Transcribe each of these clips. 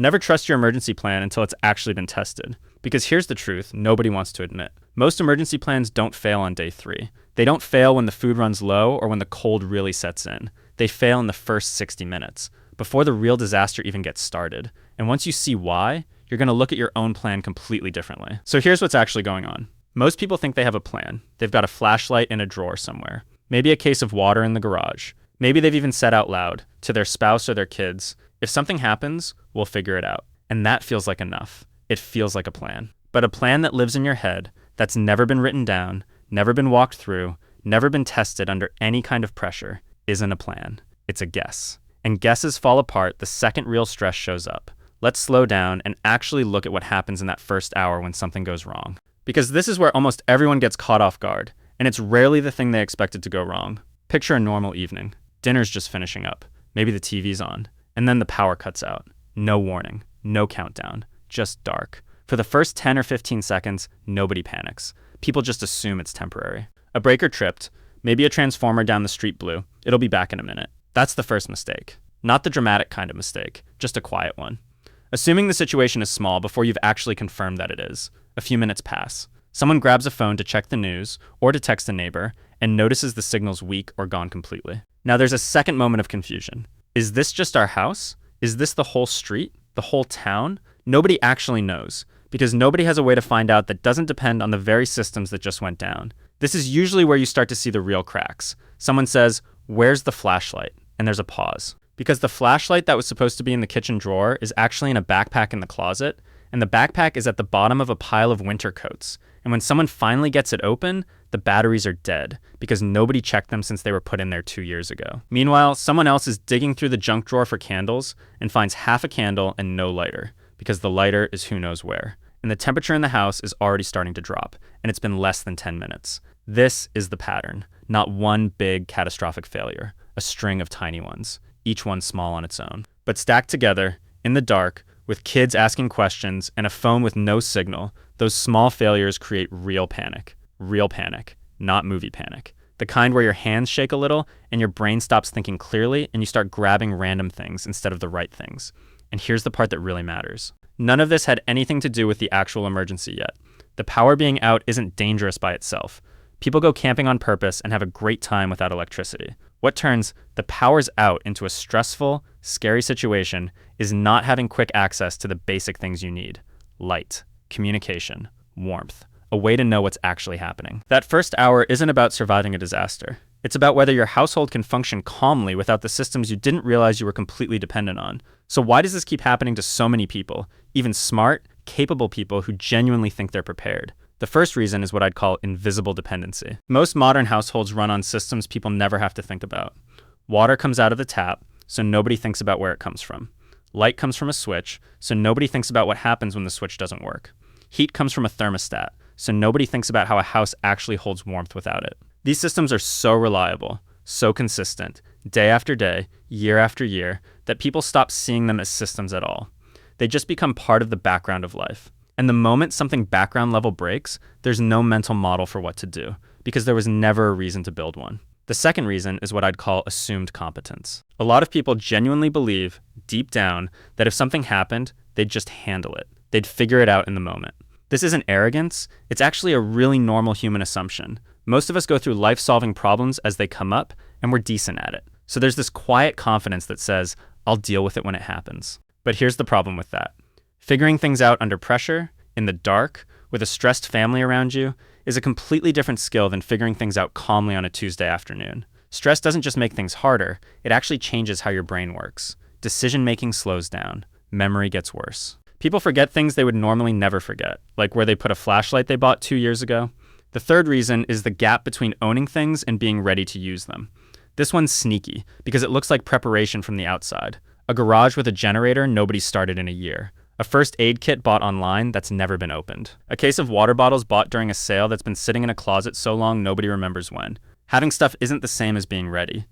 Never trust your emergency plan until it's actually been tested. Because here's the truth nobody wants to admit. Most emergency plans don't fail on day 3. They don't fail when the food runs low or when the cold really sets in. They fail in the first 60 minutes, before the real disaster even gets started. And once you see why, you're going to look at your own plan completely differently. So here's what's actually going on. Most people think they have a plan. They've got a flashlight in a drawer somewhere. Maybe a case of water in the garage. Maybe they've even said out loud to their spouse or their kids, if something happens, we'll figure it out. And that feels like enough. It feels like a plan. But a plan that lives in your head, that's never been written down, never been walked through, never been tested under any kind of pressure, isn't a plan. It's a guess. And guesses fall apart the second real stress shows up. Let's slow down and actually look at what happens in that first hour when something goes wrong. Because this is where almost everyone gets caught off guard, and it's rarely the thing they expected to go wrong. Picture a normal evening. Dinner's just finishing up. Maybe the TV's on. And then the power cuts out. No warning. No countdown. Just dark. For the first 10 or 15 seconds, nobody panics. People just assume it's temporary. A breaker tripped. Maybe a transformer down the street blew. It'll be back in a minute. That's the first mistake. Not the dramatic kind of mistake, just a quiet one. Assuming the situation is small before you've actually confirmed that it is. A few minutes pass. Someone grabs a phone to check the news or to text a neighbor and notices the signal's weak or gone completely. Now there's a second moment of confusion. Is this just our house? Is this the whole street? The whole town? Nobody actually knows, because nobody has a way to find out that doesn't depend on the very systems that just went down. This is usually where you start to see the real cracks. Someone says, "Where's the flashlight?" And there's a pause. Because the flashlight that was supposed to be in the kitchen drawer is actually in a backpack in the closet, and the backpack is at the bottom of a pile of winter coats. And when someone finally gets it open, the batteries are dead, because nobody checked them since they were put in there 2 years ago. Meanwhile, someone else is digging through the junk drawer for candles and finds half a candle and no lighter, because the lighter is who knows where. And the temperature in the house is already starting to drop, and it's been less than 10 minutes. This is the pattern, not one big catastrophic failure, a string of tiny ones, each one small on its own. But stacked together, in the dark, with kids asking questions and a phone with no signal, those small failures create real panic. Real panic, not movie panic. The kind where your hands shake a little and your brain stops thinking clearly and you start grabbing random things instead of the right things. And here's the part that really matters. None of this had anything to do with the actual emergency yet. The power being out isn't dangerous by itself. People go camping on purpose and have a great time without electricity. What turns the power's out into a stressful, scary situation is not having quick access to the basic things you need. Light, communication, warmth, a way to know what's actually happening. That first hour isn't about surviving a disaster. It's about whether your household can function calmly without the systems you didn't realize you were completely dependent on. So why does this keep happening to so many people, even smart, capable people who genuinely think they're prepared? The first reason is what I'd call invisible dependency. Most modern households run on systems people never have to think about. Water comes out of the tap, so nobody thinks about where it comes from. Light comes from a switch, so nobody thinks about what happens when the switch doesn't work. Heat comes from a thermostat, so nobody thinks about how a house actually holds warmth without it. These systems are so reliable, so consistent, day after day, year after year, that people stop seeing them as systems at all. They just become part of the background of life. And the moment something background level breaks, there's no mental model for what to do, because there was never a reason to build one. The second reason is what I'd call assumed competence. A lot of people genuinely believe, deep down, that if something happened, they'd just handle it. They'd figure it out in the moment. This isn't arrogance, it's actually a really normal human assumption. Most of us go through life-solving problems as they come up, and we're decent at it. So there's this quiet confidence that says, I'll deal with it when it happens. But here's the problem with that. Figuring things out under pressure, in the dark, with a stressed family around you, is a completely different skill than figuring things out calmly on a Tuesday afternoon. Stress doesn't just make things harder, it actually changes how your brain works. Decision-making slows down. Memory gets worse. People forget things they would normally never forget, like where they put a flashlight they bought 2 years ago. The third reason is the gap between owning things and being ready to use them. This one's sneaky, because it looks like preparation from the outside. A garage with a generator nobody started in a year. A first aid kit bought online that's never been opened. A case of water bottles bought during a sale that's been sitting in a closet so long nobody remembers when. Having stuff isn't the same as being ready.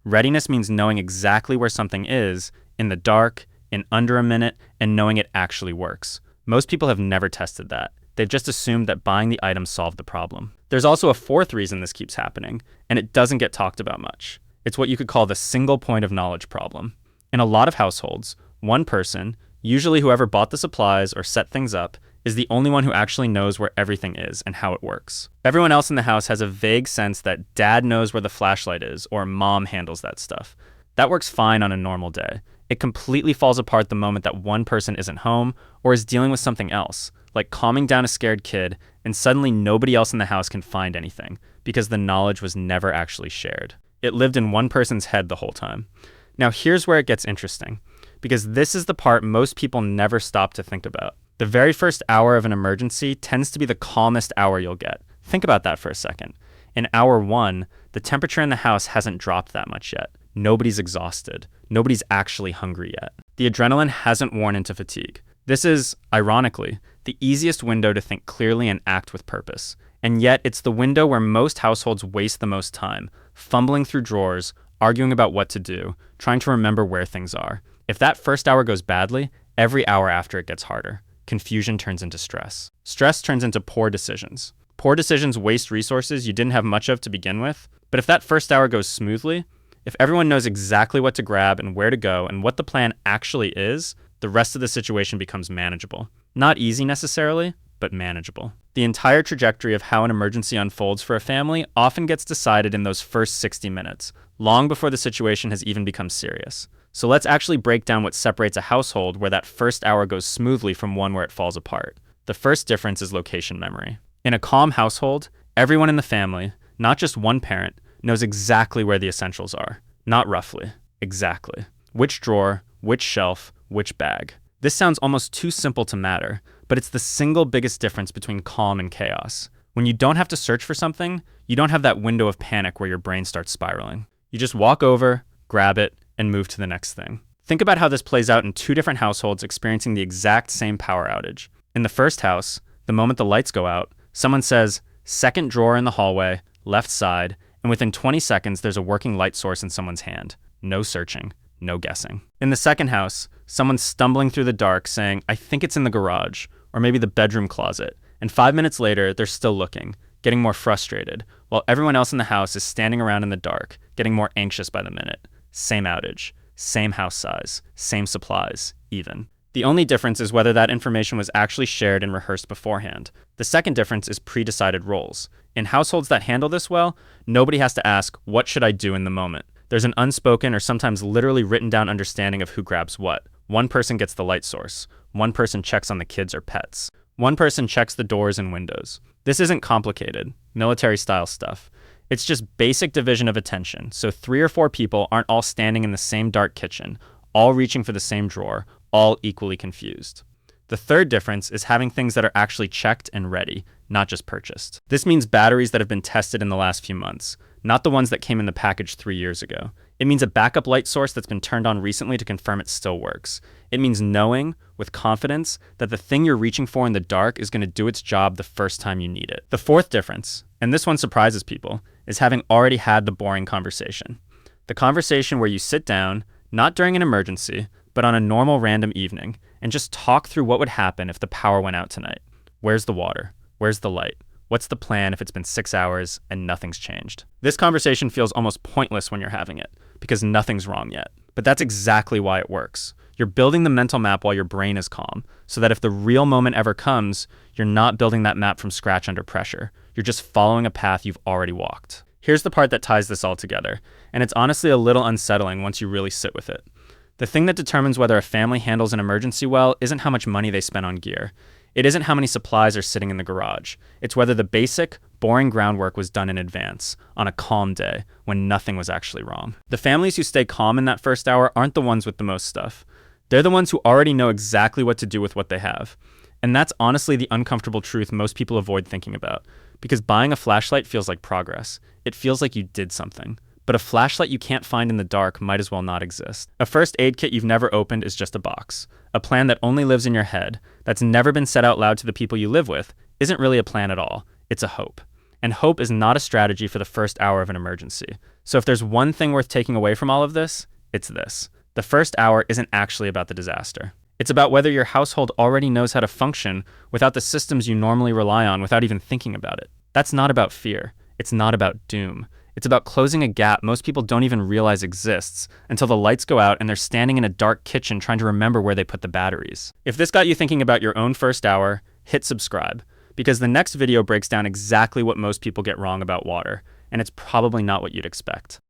Readiness means knowing exactly where something is, in the dark, in under a minute, and knowing it actually works. Most people have never tested that. They've just assumed that buying the item solved the problem. There's also a fourth reason this keeps happening, and it doesn't get talked about much. It's what you could call the single point of knowledge problem. In a lot of households, one person, Usually whoever bought the supplies or set things up is the only one who actually knows where everything is and how it works. Everyone else in the house has a vague sense that dad knows where the flashlight is or mom handles that stuff. That works fine on a normal day. It completely falls apart the moment that one person isn't home or is dealing with something else, like calming down a scared kid, and suddenly nobody else in the house can find anything because the knowledge was never actually shared. It lived in one person's head the whole time. Now here's where it gets interesting, because this is the part most people never stop to think about. The very first hour of an emergency tends to be the calmest hour you'll get. Think about that for a second. In hour 1, the temperature in the house hasn't dropped that much yet. Nobody's exhausted. Nobody's actually hungry yet. The adrenaline hasn't worn into fatigue. This is, ironically, the easiest window to think clearly and act with purpose. And yet, it's the window where most households waste the most time, fumbling through drawers, arguing about what to do, trying to remember where things are. If that first hour goes badly, every hour after it gets harder. Confusion turns into stress. Stress turns into poor decisions. Poor decisions waste resources you didn't have much of to begin with. But if that first hour goes smoothly, if everyone knows exactly what to grab and where to go and what the plan actually is, the rest of the situation becomes manageable. Not easy necessarily, but manageable. The entire trajectory of how an emergency unfolds for a family often gets decided in those first 60 minutes, long before the situation has even become serious. So let's actually break down what separates a household where that first hour goes smoothly from one where it falls apart. The first difference is location memory. In a calm household, everyone in the family, not just one parent, knows exactly where the essentials are. Not roughly, exactly. Which drawer, which shelf, which bag. This sounds almost too simple to matter, but it's the single biggest difference between calm and chaos. When you don't have to search for something, you don't have that window of panic where your brain starts spiraling. You just walk over, grab it, and move to the next thing. Think about how this plays out in two different households experiencing the exact same power outage. In the first house, the moment the lights go out, someone says, "Second drawer in the hallway, left side," and within 20 seconds, there's a working light source in someone's hand. No searching, no guessing. In the second house, someone's stumbling through the dark saying, "I think it's in the garage," or maybe the bedroom closet. And 5 minutes later, they're still looking, getting more frustrated, while everyone else in the house is standing around in the dark, getting more anxious by the minute. Same outage, same house size, same supplies, even. The only difference is whether that information was actually shared and rehearsed beforehand. The second difference is pre-decided roles. In households that handle this well, nobody has to ask, "What should I do in the moment?" There's an unspoken or sometimes literally written down understanding of who grabs what. One person gets the light source. One person checks on the kids or pets. One person checks the doors and windows. This isn't complicated, military-style stuff. It's just basic division of attention, so 3 or 4 people aren't all standing in the same dark kitchen, all reaching for the same drawer, all equally confused. The third difference is having things that are actually checked and ready, not just purchased. This means batteries that have been tested in the last few months, not the ones that came in the package 3 years ago. It means a backup light source that's been turned on recently to confirm it still works. It means knowing, with confidence, that the thing you're reaching for in the dark is going to do its job the first time you need it. The fourth difference, and this one surprises people, is having already had the boring conversation. The conversation where you sit down, not during an emergency, but on a normal random evening, and just talk through what would happen if the power went out tonight. Where's the water? Where's the light? What's the plan if it's been 6 hours and nothing's changed? This conversation feels almost pointless when you're having it, because nothing's wrong yet. But that's exactly why it works. You're building the mental map while your brain is calm, so that if the real moment ever comes, you're not building that map from scratch under pressure. You're just following a path you've already walked. Here's the part that ties this all together, and it's honestly a little unsettling once you really sit with it. The thing that determines whether a family handles an emergency well isn't how much money they spend on gear. It isn't how many supplies are sitting in the garage. It's whether the basic, boring groundwork was done in advance, on a calm day, when nothing was actually wrong. The families who stay calm in that first hour aren't the ones with the most stuff. They're the ones who already know exactly what to do with what they have. And that's honestly the uncomfortable truth most people avoid thinking about. Because buying a flashlight feels like progress. It feels like you did something. But a flashlight you can't find in the dark might as well not exist. A first aid kit you've never opened is just a box. A plan that only lives in your head, that's never been said out loud to the people you live with, isn't really a plan at all. It's a hope. And hope is not a strategy for the first hour of an emergency. So if there's one thing worth taking away from all of this, it's this. The first hour isn't actually about the disaster. It's about whether your household already knows how to function without the systems you normally rely on without even thinking about it. That's not about fear. It's not about doom. It's about closing a gap most people don't even realize exists until the lights go out and they're standing in a dark kitchen trying to remember where they put the batteries. If this got you thinking about your own first hour, hit subscribe, because the next video breaks down exactly what most people get wrong about water, and it's probably not what you'd expect.